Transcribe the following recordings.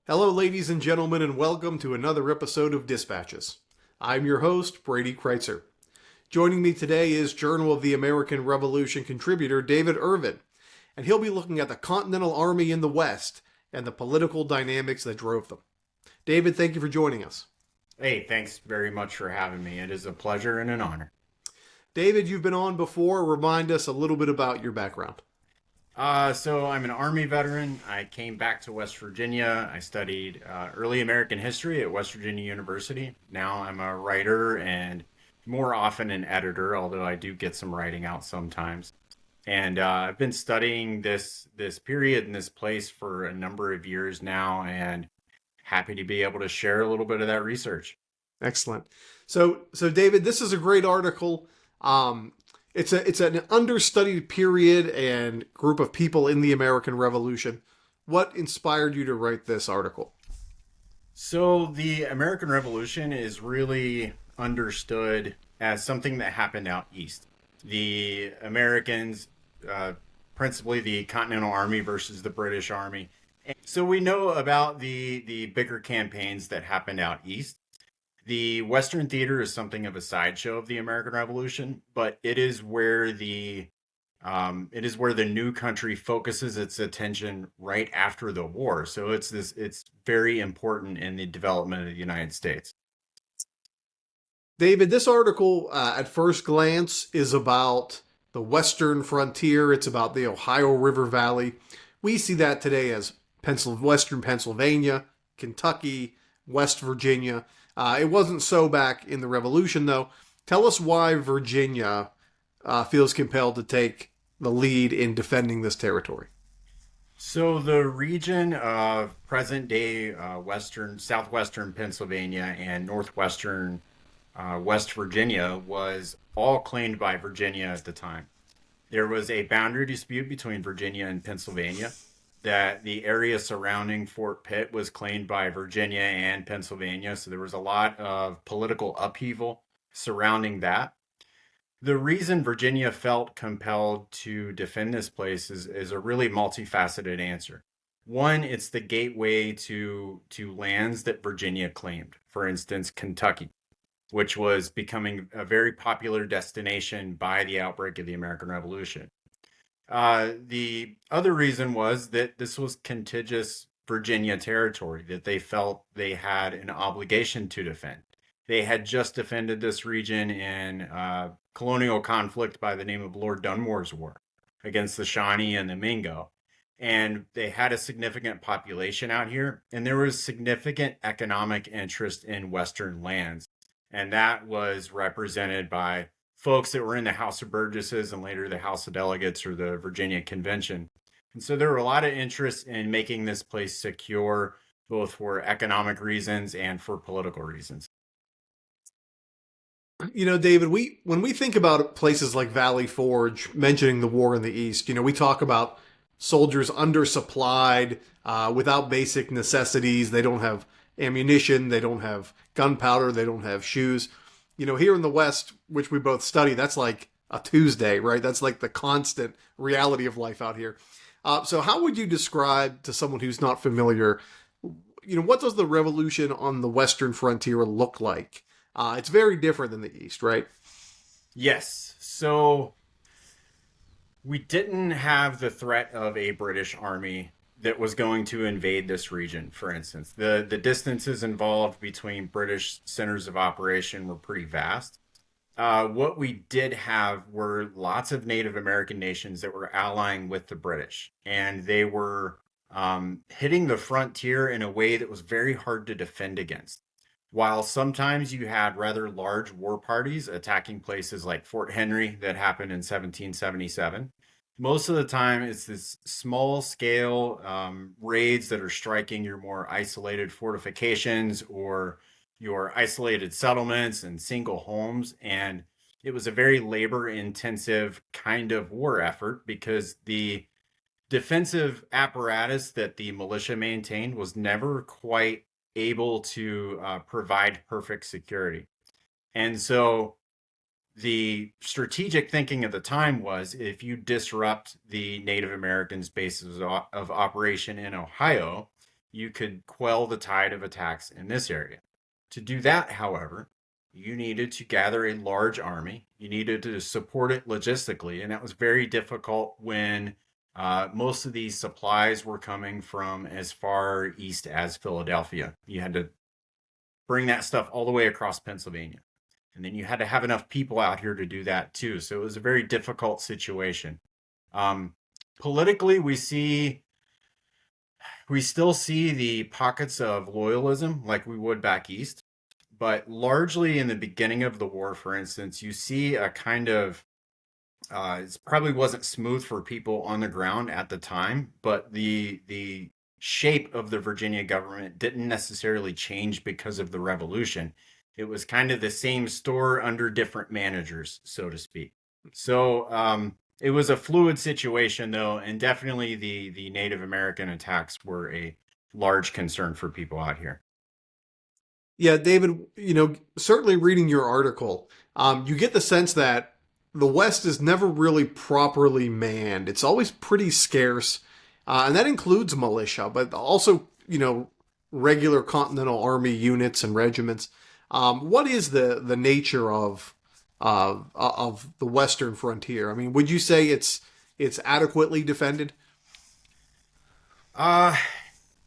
Hello, ladies and gentlemen, and welcome to another episode of Dispatches. I'm your host, Brady Kreitzer. Joining me today is Journal of the American Revolution contributor David Ervin, and he'll be looking at the Continental Army in the West and the political dynamics that drove them. David, thank you for joining us. Hey, thanks very much for having me. It is a pleasure and an honor. David, you've been on before. Remind us a little bit about your background. So I'm an Army veteran. I came back to West Virginia. I studied early American history at West Virginia University. Now I'm a writer and more often an editor, although I do get some writing out sometimes. And I've been studying this period and this place for a number of years now, and happy to be able to share a little bit of that research. Excellent. So David, this is a great article. Um, it's an understudied period and group of people in the American Revolution. What inspired you to write this article? So the American Revolution is really understood as something that happened out east. The Americans, uh, principally the Continental Army versus the British Army. So we know about the bigger campaigns that happened out east. The Western theater is something of a sideshow of the American Revolution, but it is where the new country focuses its attention right after the war. So it's very important in the development of the United States. David, this article, at first glance, is about the western frontier. It's about the Ohio River Valley. We see that today as Western Pennsylvania, Kentucky, West Virginia. It wasn't so back in the Revolution, though. Tell us why Virginia feels compelled to take the lead in defending this territory. So the region of present day southwestern Pennsylvania and northwestern West Virginia was all claimed by Virginia at the time. There was a boundary dispute between Virginia and Pennsylvania that the area surrounding Fort Pitt was claimed by Virginia and Pennsylvania. So there was a lot of political upheaval surrounding that. The reason Virginia felt compelled to defend this place is a really multifaceted answer. One, it's the gateway to lands that Virginia claimed. For instance, Kentucky, which was becoming a very popular destination by the outbreak of the American Revolution. The other reason was that this was contiguous Virginia territory that they felt they had an obligation to defend. They had just defended this region in colonial conflict by the name of Lord Dunmore's War against the Shawnee and the Mingo. And they had a significant population out here, and there was significant economic interest in Western lands. And that was represented by folks that were in the House of Burgesses and later the House of Delegates or the Virginia Convention. And so there were a lot of interest in making this place secure, both for economic reasons and for political reasons. You know, David, we when we think about places like Valley Forge, mentioning the war in the East, we talk about soldiers undersupplied, without basic necessities. They don't have ammunition, they don't have gunpowder, they don't have shoes. Here in the West, which we both study, that's like a Tuesday, right? That's like the constant reality of life out here. So, how would you describe to someone who's not familiar, what does the revolution on the Western frontier look like? It's very different than the East, right? Yes. So we didn't have the threat of a British army that was going to invade this region, for instance. The distances involved between British centers of operation were pretty vast. What we did have were lots of Native American nations that were allying with the British, and they were hitting the frontier in a way that was very hard to defend against. While sometimes you had rather large war parties attacking places like Fort Henry that happened in 1777, most of the time it's this small scale raids that are striking your more isolated fortifications or your isolated settlements and single homes. And it was a very labor intensive kind of war effort because the defensive apparatus that the militia maintained was never quite able to provide perfect security. And so the strategic thinking at the time was if you disrupt the Native Americans' bases of operation in Ohio, you could quell the tide of attacks in this area. To do that, however, you needed to gather a large army. You needed to support it logistically, and that was very difficult when most of these supplies were coming from as far east as Philadelphia. You had to bring that stuff all the way across Pennsylvania. And then you had to have enough people out here to do that too. So it was a very difficult situation. Um, Politically, we still see the pockets of loyalism like we would back east, but largely in the beginning of the war, for instance, you see a kind of it probably wasn't smooth for people on the ground at the time, but the shape of the Virginia government didn't necessarily change because of the revolution. It was kind of the same store under different managers, so to speak. So it was a fluid situation, though, and definitely the Native American attacks were a large concern for people out here. Yeah, David, certainly reading your article, you get the sense that the West is never really properly manned. It's always pretty scarce, and that includes militia, but also, regular Continental Army units and regiments. What is the nature of the Western frontier? I mean, would you say it's adequately defended? Uh,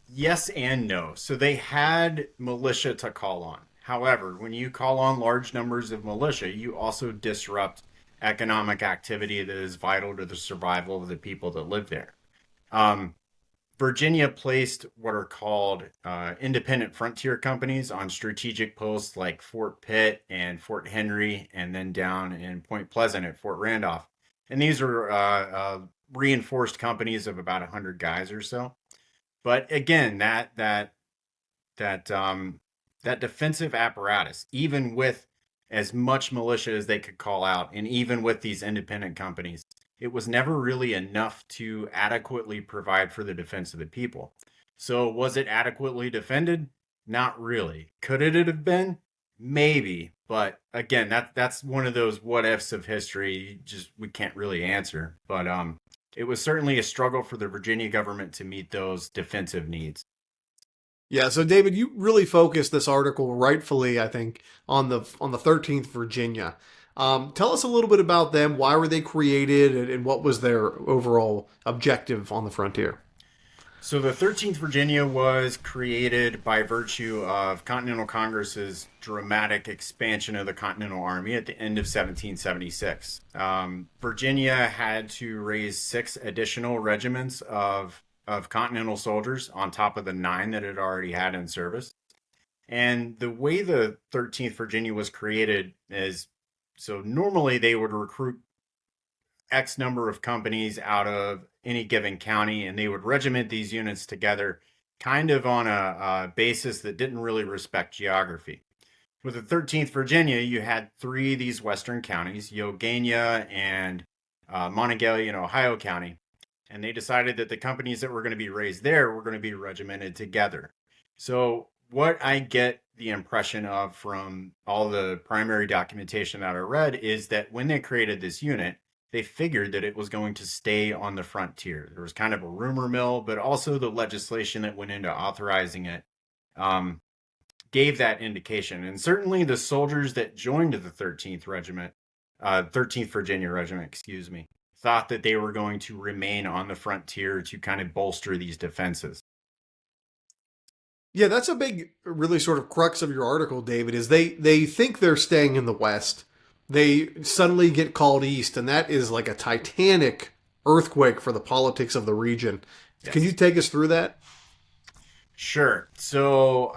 yes and no. So they had militia to call on. However, when you call on large numbers of militia, you also disrupt economic activity that is vital to the survival of the people that live there. Um, Virginia placed what are called independent frontier companies on strategic posts like Fort Pitt and Fort Henry, and then down in Point Pleasant at Fort Randolph. And these are reinforced companies of about 100 guys or so. But again, that that defensive apparatus, even with as much militia as they could call out, and even with these independent companies, it was never really enough to adequately provide for the defense of the people. So was it adequately defended? Not really. Could it have been? Maybe, but again, that's one of those what ifs of history. Just we can't really answer. But it was certainly a struggle for the Virginia government to meet those defensive needs. Yeah, so David, you really focused this article rightfully, I think, on the 13th Virginia. Tell us a little bit about them. Why were they created, and what was their overall objective on the frontier? So the 13th Virginia was created by virtue of Continental Congress's dramatic expansion of the Continental Army at the end of 1776. Virginia had to raise 6 additional regiments of Continental soldiers on top of the 9 that it already had in service. And the way the 13th Virginia was created is so normally they would recruit X number of companies out of any given county, and they would regiment these units together kind of on a basis that didn't really respect geography. With the 13th Virginia, you had 3 of these western counties, Youghiogheny and Monongalia and Ohio County, and they decided that the companies that were going to be raised there were going to be regimented together. So what I get the impression of from all the primary documentation that I read is that when they created this unit, they figured that it was going to stay on the frontier. There was kind of a rumor mill, but also the legislation that went into authorizing it um, gave that indication. And certainly the soldiers that joined the 13th Regiment, 13th Virginia Regiment, excuse me, thought that they were going to remain on the frontier to kind of bolster these defenses. Yeah, that's a big, really sort of crux of your article, David, is they think they're staying in the West. They suddenly get called East, and that is like a titanic earthquake for the politics of the region. Can you Yes. take us through that? Sure. So,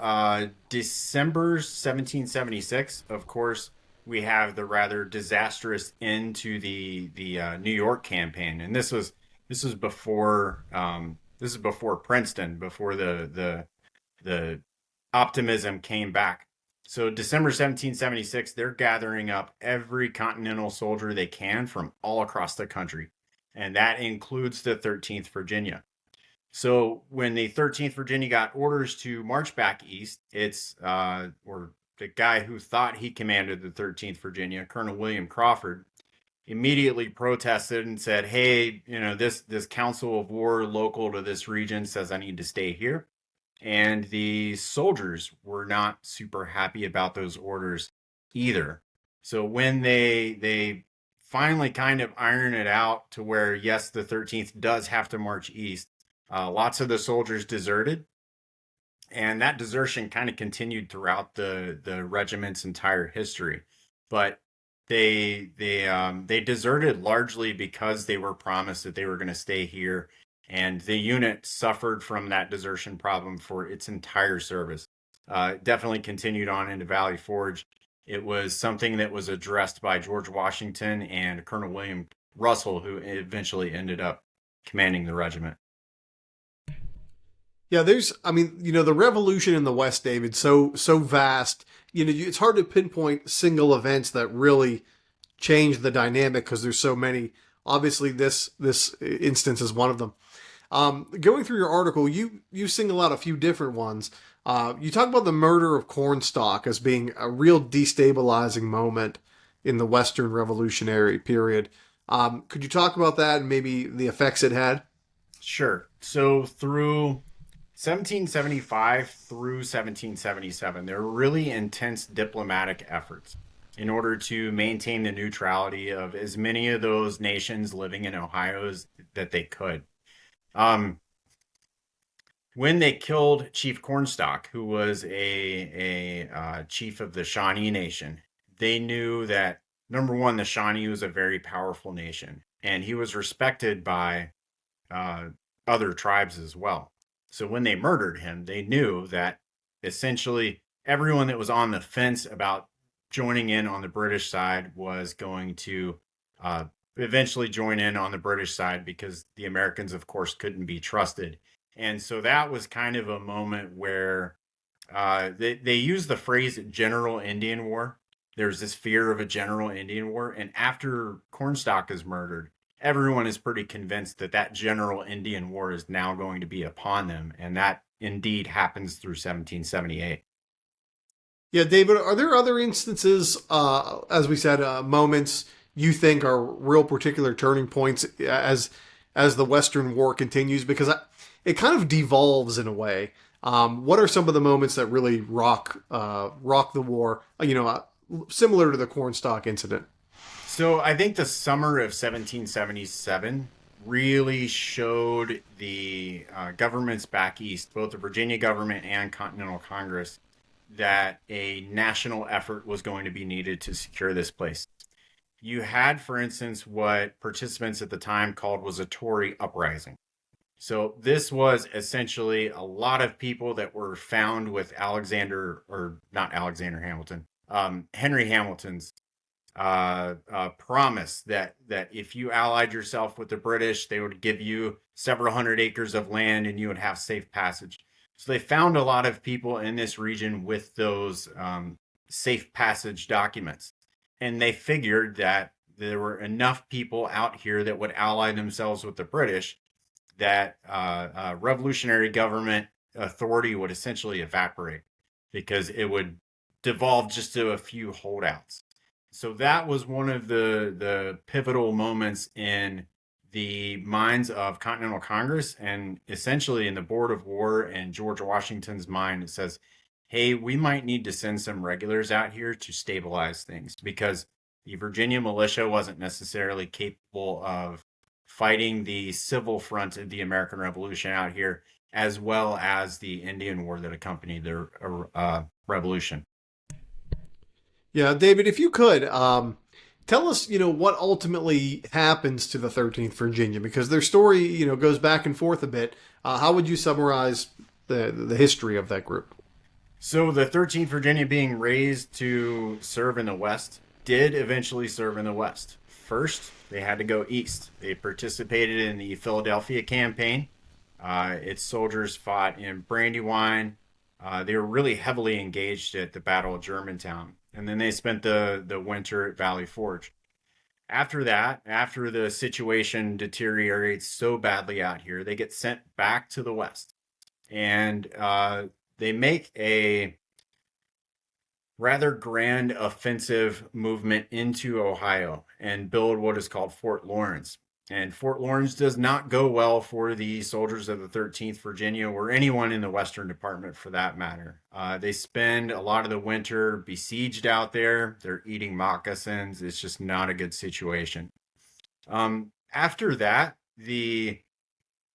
December 1776, of course, we have the rather disastrous end to the New York campaign, and this was before this is before Princeton, before the optimism came back. So, December 1776, they're gathering up every Continental soldier they can from all across the country, and that includes the 13th Virginia. So when the 13th Virginia got orders to march back east, or the guy who thought he commanded the 13th Virginia, Colonel William Crawford, immediately protested and said, "Hey, this council of war local to this region says I need to stay here." And the soldiers were not super happy about those orders either. So when they finally kind of iron it out to where, yes, the 13th does have to march east, lots of the soldiers deserted, and that desertion kind of continued throughout the regiment's entire history. But they deserted largely because they were promised that they were going to stay here, and the unit suffered from that desertion problem for its entire service. Definitely continued on into Valley Forge. It was something that was addressed by George Washington and Colonel William Russell, who eventually ended up commanding the regiment. Yeah, I mean, the revolution in the West, David, so vast. It's hard to pinpoint single events that really change the dynamic because there's so many. Obviously, this instance is one of them. Going through your article, you single out a few different ones. You talk about the murder of Cornstalk as being a real destabilizing moment in the Western Revolutionary period. Could you talk about that and maybe the effects it had? Sure. So through 1775 through 1777, there were really intense diplomatic efforts in order to maintain the neutrality of as many of those nations living in Ohio as that they could. Um, when they killed Chief Cornstalk, who was a chief of the Shawnee Nation, they knew that number one, the Shawnee was a very powerful nation, and he was respected by uh, other tribes as well. So when they murdered him, they knew that essentially everyone that was on the fence about joining in on the British side was going to uh, eventually join in on the British side because the Americans, of course, couldn't be trusted. And so that was kind of a moment where they used the phrase general Indian war. There's this fear of a general Indian war. And after Cornstalk is murdered, everyone is pretty convinced that that general Indian war is now going to be upon them. And that indeed happens through 1778. Yeah, David, are there other instances, as we said, moments you think are real particular turning points as the Western War continues? Because it kind of devolves in a way. What are some of the moments that really rock the war? Similar to the Cornstalk incident. So I think the summer of 1777 really showed the governments back east, both the Virginia government and Continental Congress, that a national effort was going to be needed to secure this place. You had, for instance, what participants at the time called was a Tory uprising. So this was essentially a lot of people that were found with Alexander, or not Alexander Hamilton, Henry Hamilton's promise that if you allied yourself with the British, they would give you several hundred acres of land and you would have safe passage. So they found a lot of people in this region with those safe passage documents. And they figured that there were enough people out here that would ally themselves with the British that revolutionary government authority would essentially evaporate because it would devolve just to a few holdouts. So that was one of the pivotal moments in the minds of Continental Congress and essentially in the Board of War and George Washington's mind. It says, hey, we might need to send some regulars out here to stabilize things because the Virginia militia wasn't necessarily capable of fighting the civil front of the American Revolution out here, as well as the Indian War that accompanied the revolution. Yeah, David, if you could, tell us, what ultimately happens to the 13th Virginia, because their story, goes back and forth a bit. How would you summarize the history of that group? So the 13th Virginia, being raised to serve in the West, did eventually serve in the West. First, they had to go east. They participated in the Philadelphia campaign. Its soldiers fought in Brandywine. They were really heavily engaged at the Battle of Germantown. And then they spent the winter at Valley Forge. After that, after the situation deteriorates so badly out here, they get sent back to the West. And they make a rather grand offensive movement into Ohio and build what is called Fort Lawrence. And Fort Lawrence does not go well for the soldiers of the 13th Virginia or anyone in the Western Department for that matter. They spend a lot of the winter besieged out there. They're eating moccasins. It's just not a good situation. After that, the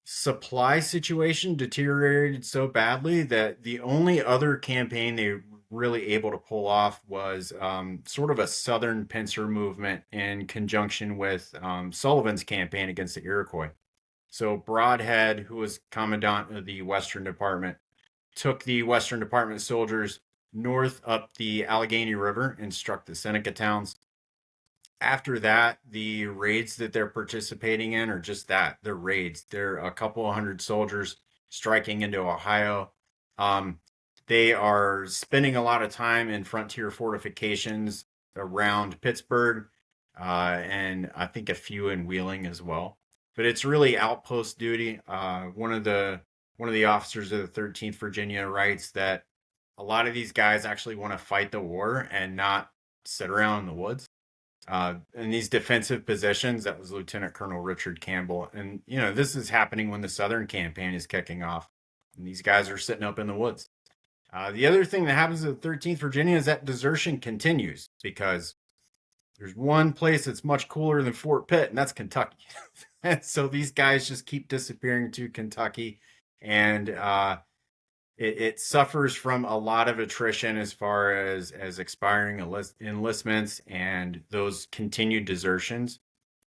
supply situation deteriorated so badly that the only other campaign they were really able to pull off was sort of a southern pincer movement in conjunction with Sullivan's campaign against the Iroquois. So Broadhead, who was commandant of the Western Department, took the Western Department soldiers north up the Allegheny River and struck the Seneca towns. After that, the raids that they're participating in are just that. They're raids. They're a couple of hundred soldiers striking into Ohio. Um, they are spending a lot of time in frontier fortifications around Pittsburgh, and I think a few in Wheeling as well. But it's really outpost duty. One of the officers of the 13th Virginia writes that a lot of these guys actually want to fight the war and not sit around in the woods in these defensive positions. That was Lieutenant Colonel Richard Campbell. And, this is happening when the Southern campaign is kicking off. And these guys are sitting up in the woods. The other thing that happens at the 13th Virginia is that desertion continues because there's one place that's much cooler than Fort Pitt, and that's Kentucky. And so these guys just keep disappearing to Kentucky. And it suffers from a lot of attrition as far as expiring enlistments and those continued desertions.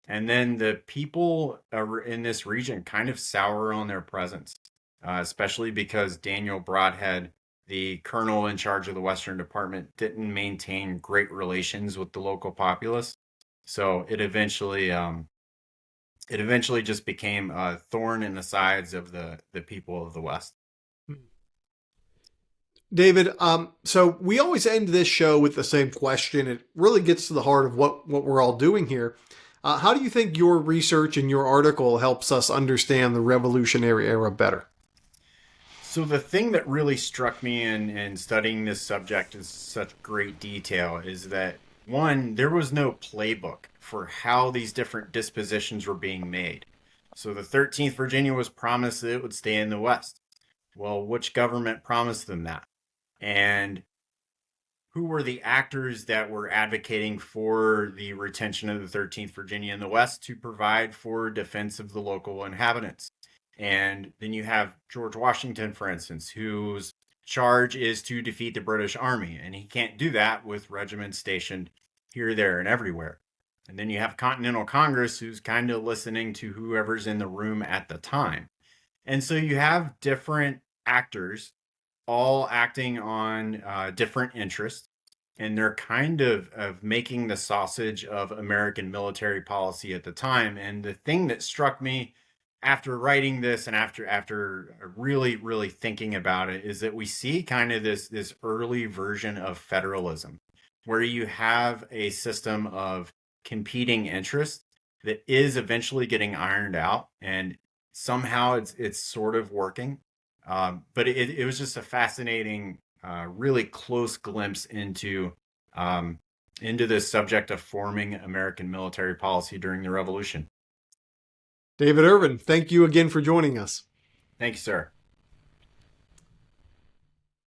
And then the people in this region kind of sour on their presence, especially because Daniel Broadhead, the colonel in charge of the Western Department, didn't maintain great relations with the local populace. So it eventually just became a thorn in the sides of the people of the West. David, so we always end this show with the same question. It really gets to the heart of what we're all doing here. How do you think your research and your article helps us understand the Revolutionary Era better? So the thing that really struck me in studying this subject in such great detail is that one, there was no playbook for how these different dispositions were being made. So the 13th Virginia was promised that it would stay in the West. Well, which government promised them that? And who were the actors that were advocating for the retention of the 13th Virginia in the West to provide for defense of the local inhabitants? And then you have George Washington, for instance, whose charge is to defeat the British Army. And he can't do that with regiments stationed here, there, and everywhere. And then you have Continental Congress, who's kind of listening to whoever's in the room at the time. And so you have different actors all acting on different interests. And they're kind of making the sausage of American military policy at the time. And the thing that struck me after writing this and after really really thinking about it is that we see kind of this early version of federalism where you have a system of competing interests that is eventually getting ironed out, and somehow it's sort of working. But it was just a fascinating really close glimpse into the subject of forming American military policy during the Revolution. David Ervin, thank you again for joining us. Thank you, sir.